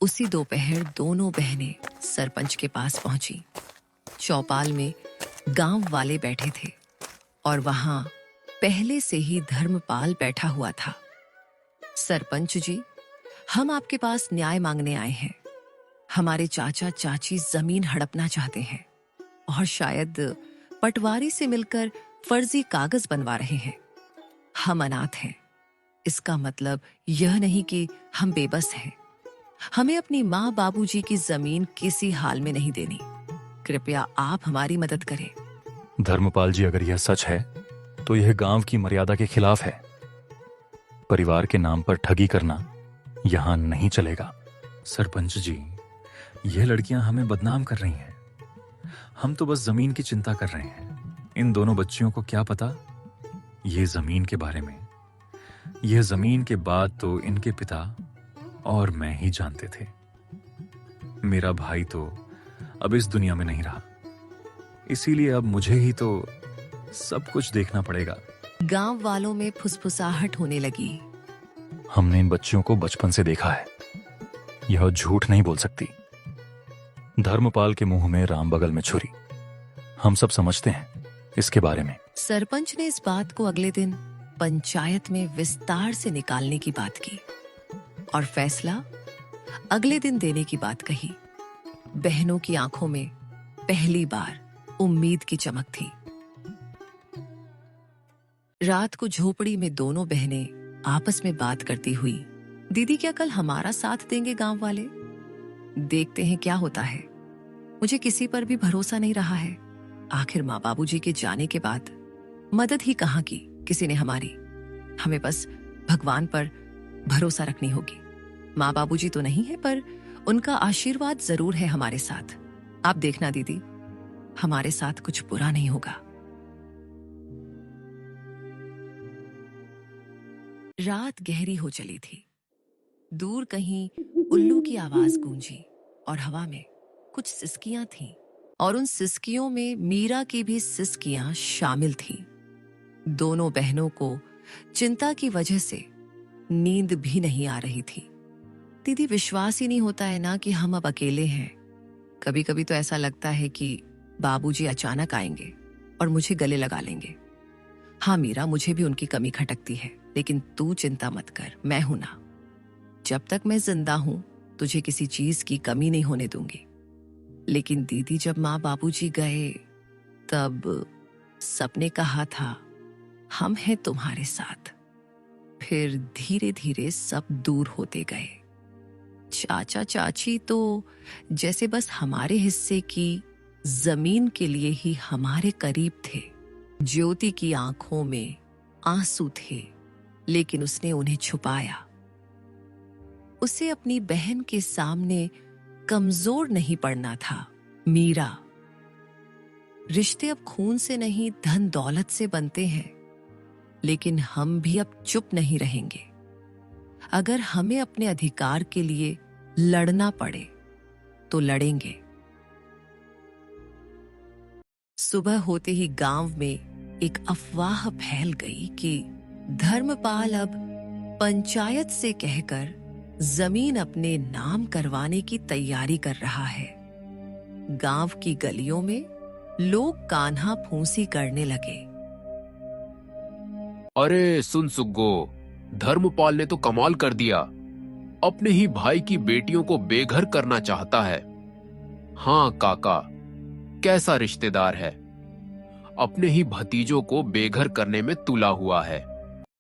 उसी दोपहर दोनों बहनें सरपंच के पास पहुंची। चौपाल में गांव वाले बैठे थे और वहां पहले से ही धर्मपाल बैठा हुआ था। सरपंच जी, हम आपके पास न्याय मांगने आए हैं। हमारे चाचा चाची जमीन हड़पना चाहते हैं और शायद पटवारी से मिलकर फर्जी कागज बनवा रहे हैं। हम अनाथ हैं, इसका मतलब यह नहीं कि हम बेबस हैं। हमें अपनी माँ बाबूजी की जमीन किसी हाल में नहीं देनी। कृपया आप हमारी मदद करें। धर्मपाल जी, अगर यह सच है तो यह गांव की मर्यादा के खिलाफ है। परिवार के नाम पर ठगी करना यहां नहीं चलेगा। सरपंच जी, यह लड़कियां हमें बदनाम कर रही हैं। हम तो बस जमीन की चिंता कर रहे हैं। इन दोनों बच्चियों को क्या पता ये जमीन के बारे में। यह जमीन के बाद तो इनके पिता और मैं ही जानते थे। मेरा भाई तो अब इस दुनिया में नहीं रहा, इसीलिए अब मुझे ही तो सब कुछ देखना पड़ेगा। गांव वालों में फुसफुसाहट होने लगी। हमने इन बच्चियों को बचपन से देखा है, यह झूठ नहीं बोल सकती। धर्मपाल के मुंह में राम बगल में छुरी। हम सब समझते हैं इसके बारे में। सरपंच ने इस बात को अगले दिन पंचायत में विस्तार से निकालने की बात की और फैसला अगले दिन देने की बात कही। बहनों की आंखों में पहली बार उम्मीद की चमक थी। रात को झोपड़ी में दोनों बहनें आपस में बात करती हुई, दीदी क्या कल हमारा साथ देंगे गांव वाले? देखते हैं क्या होता है। मुझे किसी पर भी भरोसा नहीं रहा है। आखिर माँ बाबूजी के जाने के बाद मदद ही कहाँ की किसी ने हमारी। हमें बस भगवान पर भरोसा रखनी होगी। माँ बाबूजी तो नहीं है, पर उनका आशीर्वाद जरूर है हमारे साथ। आप देखना दीदी, हमारे साथ कुछ बुरा नहीं होगा। रात गहरी हो चली थी। दूर कहीं उल्लू की आवाज गूंजी और हवा में कुछ सिसकियां थीं, और उन सिसकियों में मीरा की भी सिसकियां शामिल थीं। दोनों बहनों को चिंता की वजह से नींद भी नहीं आ रही थी। दीदी, विश्वास ही नहीं होता है ना कि हम अब अकेले हैं। कभी कभी तो ऐसा लगता है कि बाबूजी अचानक आएंगे और मुझे गले लगा लेंगे। हाँ मीरा, मुझे भी उनकी कमी खटकती है, लेकिन तू चिंता मत कर, मैं हूं ना। जब तक मैं जिंदा हूं तुझे किसी चीज की कमी नहीं होने दूंगी। लेकिन दीदी, जब माँ बाबूजी गए तब सबने कहा था हम हैं तुम्हारे साथ। फिर धीरे धीरे सब दूर होते गए। चाचा चाची तो जैसे बस हमारे हिस्से की जमीन के लिए ही हमारे करीब थे। ज्योति की आंखों में आंसू थे, लेकिन उसने उन्हें छुपाया। उसे अपनी बहन के सामने कमजोर नहीं पड़ना था। मीरा, रिश्ते अब खून से नहीं धन दौलत से बनते हैं, लेकिन हम भी अब चुप नहीं रहेंगे। अगर हमें अपने अधिकार के लिए लड़ना पड़े तो लड़ेंगे। सुबह होते ही गांव में एक अफवाह फैल गई कि धर्मपाल अब पंचायत से कहकर जमीन अपने नाम करवाने की तैयारी कर रहा है। गांव की गलियों में लोग कान्हा फूंसी करने लगे। अरे सुन सुग्गो, धर्मपाल ने तो कमाल कर दिया। अपने ही भाई की बेटियों को बेघर करना चाहता है। हाँ काका, कैसा रिश्तेदार है। अपने ही भतीजों को बेघर करने में तुला हुआ है।